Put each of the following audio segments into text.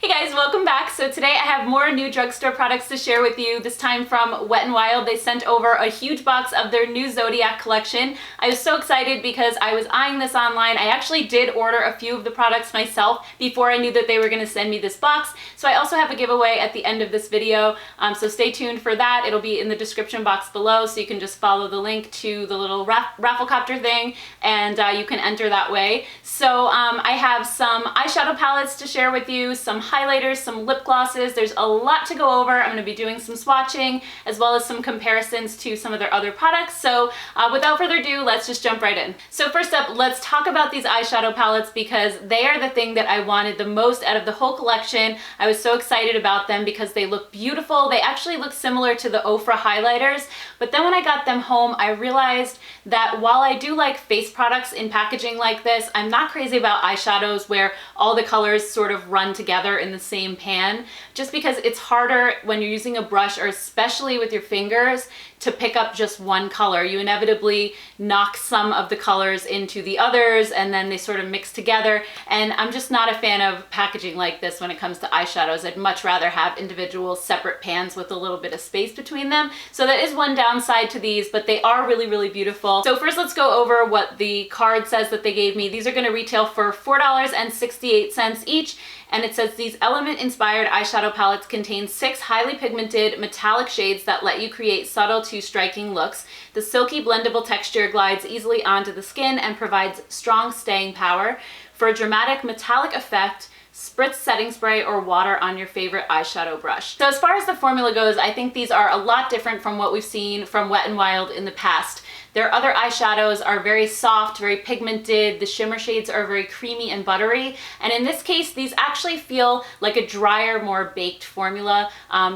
Hey guys, welcome back. So today I have more new drugstore products to share with you, this time from Wet n Wild. They sent over a huge box of their new Zodiac collection. I was so excited because I was eyeing this online. I actually did order a few of the products myself before I knew that they were going to send me this box. So I also have a giveaway at the end of this video, so stay tuned for that. It'll be in the description box below, so you can just follow the link to the little rafflecopter thing and you can enter that way. So I have some eyeshadow palettes to share with you, some highlighters, some lip glosses. There's a lot to go over. I'm going to be doing some swatching as well as some comparisons to some of their other products. So without further ado, let's just jump right in. So first up, let's talk about these eyeshadow palettes because they are the thing that I wanted the most out of the whole collection. I was so excited about them because they look beautiful. They actually look similar to the Ofra highlighters, but then when I got them home, I realized that while I do like face products in packaging like this, I'm not crazy about eyeshadows where all the colors sort of run together in the same pan, just because it's harder when you're using a brush, or especially with your fingers, to pick up just one color. You inevitably knock some of the colors into the others and then they sort of mix together, and I'm just not a fan of packaging like this when it comes to eyeshadows. I'd much rather have individual separate pans with a little bit of space between them. So that is one downside to these, but they are really, really beautiful. So first let's go over what the card says that they gave me. These are going to retail for $4.68 each. And it says these element-inspired eyeshadow palettes contain 6 highly pigmented metallic shades that let you create subtle to striking looks. The silky blendable texture glides easily onto the skin and provides strong staying power. For a dramatic metallic effect, spritz setting spray or water on your favorite eyeshadow brush. So as far as the formula goes, I think these are a lot different from what we've seen from Wet n Wild in the past. Their other eyeshadows are very soft, very pigmented. The shimmer shades are very creamy and buttery. And in this case, these actually feel like a drier, more baked formula.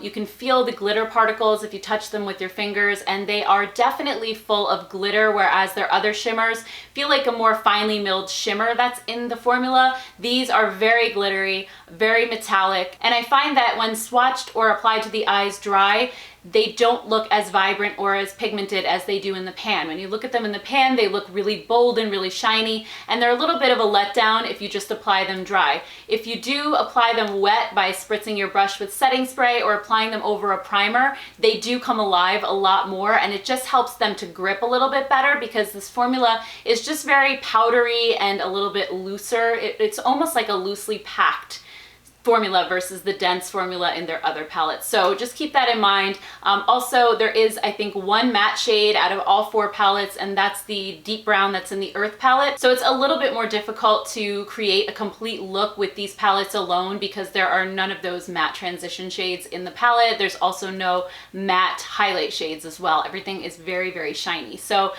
You can feel the glitter particles if you touch them with your fingers, and they are definitely full of glitter, whereas their other shimmers feel like a more finely milled shimmer that's in the formula. These are very glittery, very metallic, and I find that when swatched or applied to the eyes dry, they don't look as vibrant or as pigmented as they do in the pan. When you look at them in the pan, they look really bold and really shiny, and they're a little bit of a letdown if you just apply them dry. If you do apply them wet by spritzing your brush with setting spray or applying them over a primer, they do come alive a lot more, and it just helps them to grip a little bit better because this formula is just very powdery and a little bit looser. It's almost like a loosely packed formula versus the dense formula in their other palettes. So just keep that in mind. Also, there is, I think, one matte shade out of all 4 palettes, and that's the deep brown that's in the Earth palette. So it's a little bit more difficult to create a complete look with these palettes alone because there are none of those matte transition shades in the palette. There's also no matte highlight shades as well. Everything is very, very shiny. So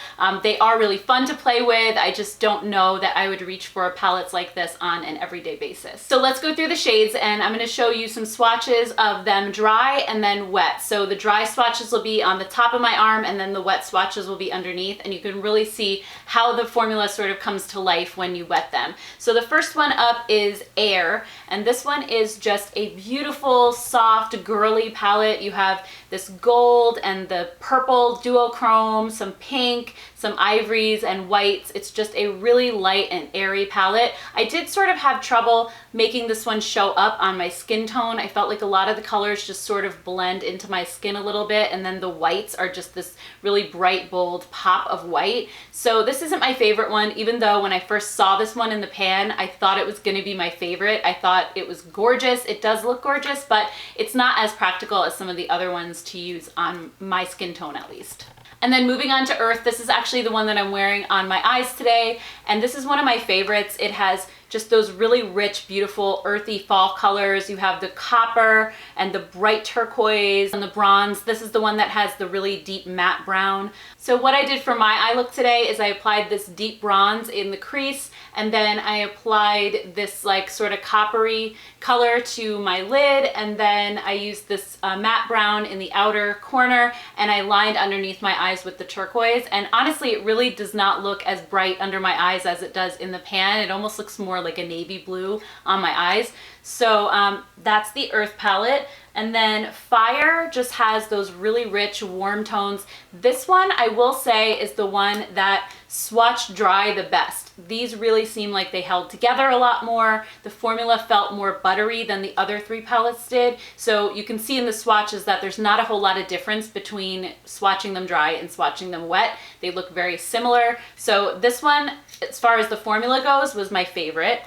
they are really fun to play with. I just don't know that I would reach for palettes like this on an everyday basis. So let's go through the shades, and I'm going to show you some swatches of them dry and then wet. So the dry swatches will be on the top of my arm, and then the wet swatches will be underneath, and you can really see how the formula sort of comes to life when you wet them. So the first one up is Air, and this one is just a beautiful, soft, girly palette. You have this gold and the purple duochrome, some pink, some ivories and whites. It's just a really light and airy palette. I did sort of have trouble making this one show up on my skin tone. I felt like a lot of the colors just sort of blend into my skin a little bit, and then the whites are just this really bright, bold pop of white. So this isn't my favorite one, even though when I first saw this one in the pan, I thought it was going to be my favorite. I thought it was gorgeous. It does look gorgeous, but it's not as practical as some of the other ones to use on my skin tone, at least. And then moving on to Earth, this is actually the one that I'm wearing on my eyes today, and this is one of my favorites. It has just those really rich, beautiful, earthy fall colors. You have the copper and the bright turquoise and the bronze. This is the one that has the really deep matte brown. So what I did for my eye look today is I applied this deep bronze in the crease, and then I applied this like sort of coppery color to my lid, and then I used this matte brown in the outer corner, and I lined underneath my eyes with the turquoise. And honestly, it really does not look as bright under my eyes as it does in the pan. It almost looks more like a navy blue on my eyes. So that's the Earth palette. And then Fire just has those really rich, warm tones. This one, I will say, is the one that swatched dry the best. These really seem like they held together a lot more. The formula felt more buttery than the other three palettes did. So you can see in the swatches that there's not a whole lot of difference between swatching them dry and swatching them wet. They look very similar. So this one, as far as the formula goes, was my favorite.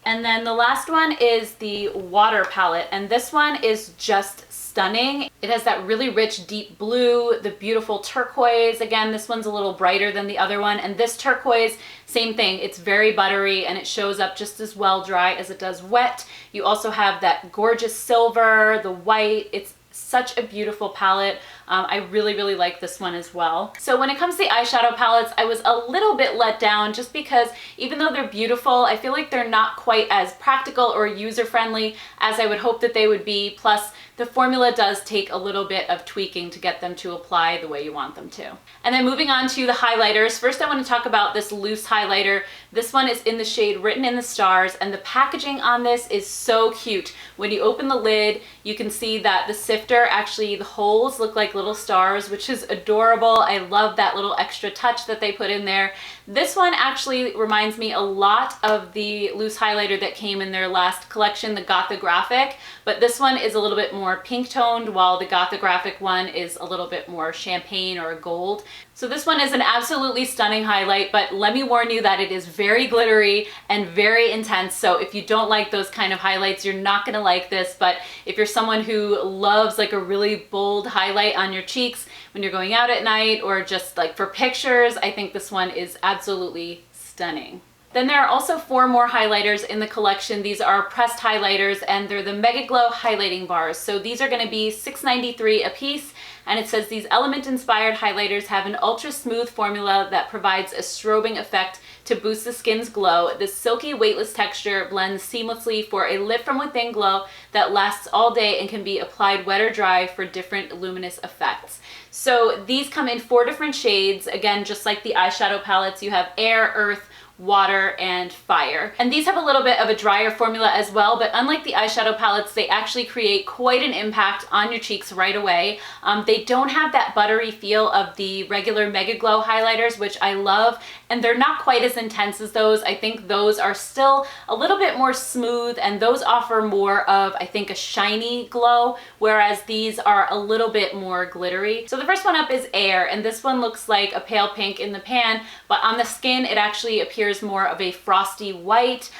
And then the last one is the Water palette, and this one is just stunning. It has that really rich deep blue, the beautiful turquoise. Again, this one's a little brighter than the other one, and this turquoise, same thing. It's very buttery and it shows up just as well dry as it does wet. You also have that gorgeous silver, the white. It's such a beautiful palette. I really, really like this one as well. So when it comes to the eyeshadow palettes, I was a little bit let down just because even though they're beautiful, I feel like they're not quite as practical or user-friendly as I would hope that they would be. Plus, the formula does take a little bit of tweaking to get them to apply the way you want them to. And then moving on to the highlighters. First, I want to talk about this loose highlighter. This one is in the shade Written in the Stars, and the packaging on this is so cute. When you open the lid, you can see that the sifter, actually the holes look like little stars, which is adorable. I love that little extra touch that they put in there. This one actually reminds me a lot of the loose highlighter that came in their last collection, the Gothographic, but this one is a little bit more pink toned, while the Gothographic one is a little bit more champagne or gold. So this one is an absolutely stunning highlight, but let me warn you that it is very glittery and very intense. So if you don't like those kind of highlights, you're not gonna like this. But if you're someone who loves like a really bold highlight on your cheeks when you're going out at night or just like for pictures, I think this one is absolutely stunning. Then there are also 4 more highlighters in the collection. These are pressed highlighters and they're the Megaglo highlighting bars. So these are gonna be $6.93 a piece. And it says these element-inspired highlighters have an ultra-smooth formula that provides a strobing effect to boost the skin's glow. This silky, weightless texture blends seamlessly for a lit-from-within glow that lasts all day and can be applied wet or dry for different luminous effects. So these come in 4 different shades. Again, just like the eyeshadow palettes, you have Air, Earth, Water, and Fire. And these have a little bit of a drier formula as well, but unlike the eyeshadow palettes, they actually create quite an impact on your cheeks right away. They don't have that buttery feel of the regular Megaglo highlighters, which I love, and they're not quite as intense as those. I think those are still a little bit more smooth, and those offer more of, I think, a shiny glow, whereas these are a little bit more glittery. So the first one up is Air, and this one looks like a pale pink in the pan, but on the skin, it actually appears more of a frosty white.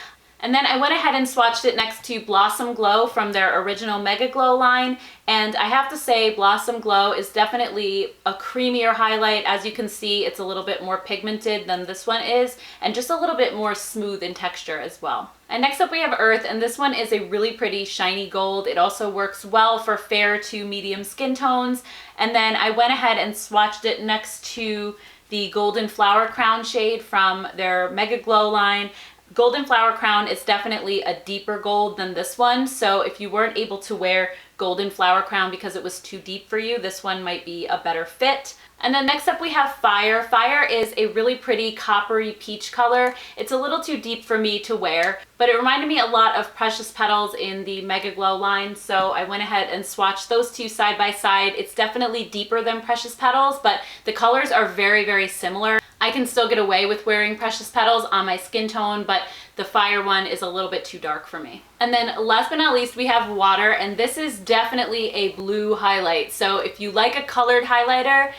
And then I went ahead and swatched it next to Blossom Glow from their original Megaglo line. And I have to say Blossom Glow is definitely a creamier highlight. As you can see, it's a little bit more pigmented than this one is, and just a little bit more smooth in texture as well. And next up we have Earth, and this one is a really pretty shiny gold. It also works well for fair to medium skin tones. And then I went ahead and swatched it next to the Golden Flower Crown shade from their Megaglo line. Golden Flower Crown is definitely a deeper gold than this one, so if you weren't able to wear Golden Flower Crown because it was too deep for you, this one might be a better fit. And then next up we have Fire. Fire is a really pretty coppery peach color. It's a little too deep for me to wear, but it reminded me a lot of Precious Petals in the Megaglo line, so I went ahead and swatched those two side by side. It's definitely deeper than Precious Petals, but the colors are very, very similar. I can still get away with wearing Precious Petals on my skin tone, but the Fire one is a little bit too dark for me. And then last but not least, we have Water, and this is definitely a blue highlight. So if you like a colored highlighter,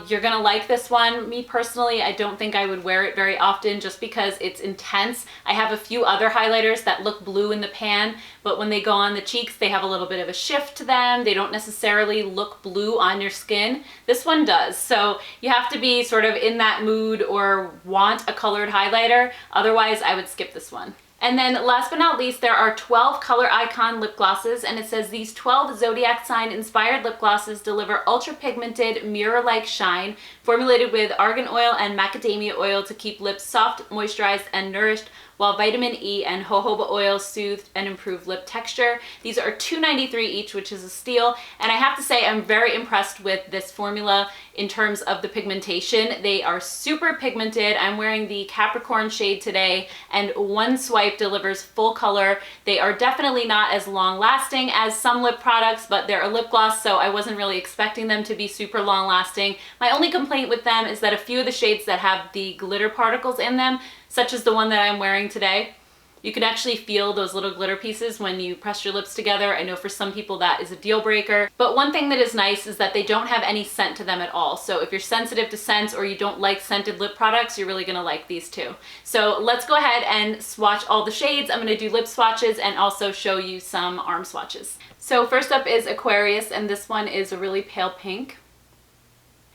you're gonna like this one. Me personally, I don't think I would wear it very often just because it's intense. I have a few other highlighters that look blue in the pan, but when they go on the cheeks, they have a little bit of a shift to them. They don't necessarily look blue on your skin. This one does. So you have to be sort of in that mood or want a colored highlighter. Otherwise, I would skip this one. And then last but not least, there are 12 ColorIcon lip glosses, and it says these 12 zodiac sign inspired lip glosses deliver ultra pigmented mirror-like shine, formulated with argan oil and macadamia oil to keep lips soft, moisturized, and nourished while Vitamin E and jojoba oil soothe and improve lip texture. These are $2.93 each, which is a steal. And I have to say, I'm very impressed with this formula in terms of the pigmentation. They are super pigmented. I'm wearing the Capricorn shade today, and one swipe delivers full color. They are definitely not as long lasting as some lip products, but they're a lip gloss, so I wasn't really expecting them to be super long lasting. My only complaint with them is that a few of the shades that have the glitter particles in them, such as the one that I'm wearing today, you can actually feel those little glitter pieces when you press your lips together. I know for some people that is a deal breaker, but one thing that is nice is that they don't have any scent to them at all. So if you're sensitive to scents or you don't like scented lip products, you're really gonna like these too. So let's go ahead and swatch all the shades. I'm gonna do lip swatches and also show you some arm swatches. So first up is Aquarius, and this one is a really pale pink.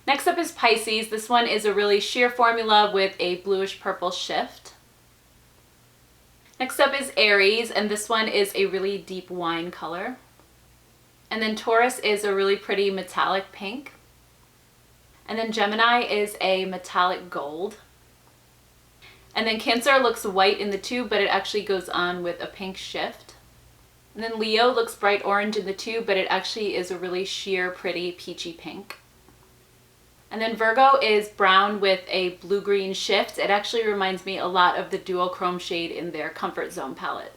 Next up is Pisces. This one is a really sheer formula with a bluish purple shift. Next up is Aries, and this one is a really deep wine color. And then Taurus is a really pretty metallic pink. And then Gemini is a metallic gold. And then Cancer looks white in the tube, but it actually goes on with a pink shift. And then Leo looks bright orange in the tube, but it actually is a really sheer, pretty peachy pink. And then Virgo is brown with a blue-green shift. It actually reminds me a lot of the duochrome shade in their Comfort Zone palette.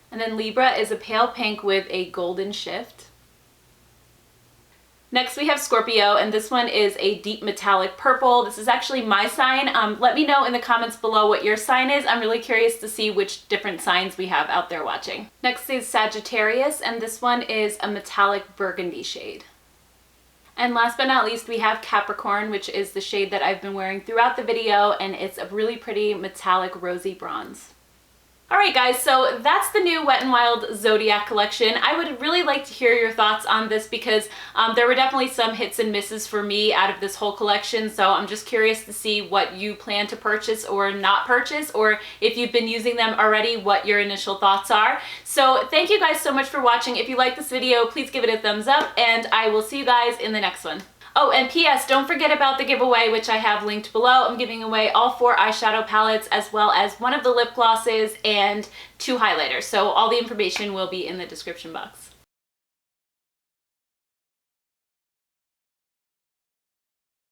And then Libra is a pale pink with a golden shift. Next we have Scorpio, and this one is a deep metallic purple. This is actually my sign. Let me know in the comments below what your sign is. I'm really curious to see which different signs we have out there watching. Next is Sagittarius, and this one is a metallic burgundy shade. And last but not least, we have Capricorn, which is the shade that I've been wearing throughout the video, and it's a really pretty metallic rosy bronze. Alright guys, so that's the new Wet n Wild Zodiac Collection. I would really like to hear your thoughts on this because there were definitely some hits and misses for me out of this whole collection, so I'm just curious to see what you plan to purchase or not purchase, or if you've been using them already, what your initial thoughts are. So thank you guys so much for watching. If you like this video, please give it a thumbs up, and I will see you guys in the next one. Oh, and P.S. don't forget about the giveaway, which I have linked below. I'm giving away all 4 eyeshadow palettes, as well as one of the lip glosses and 2 highlighters. So all the information will be in the description box.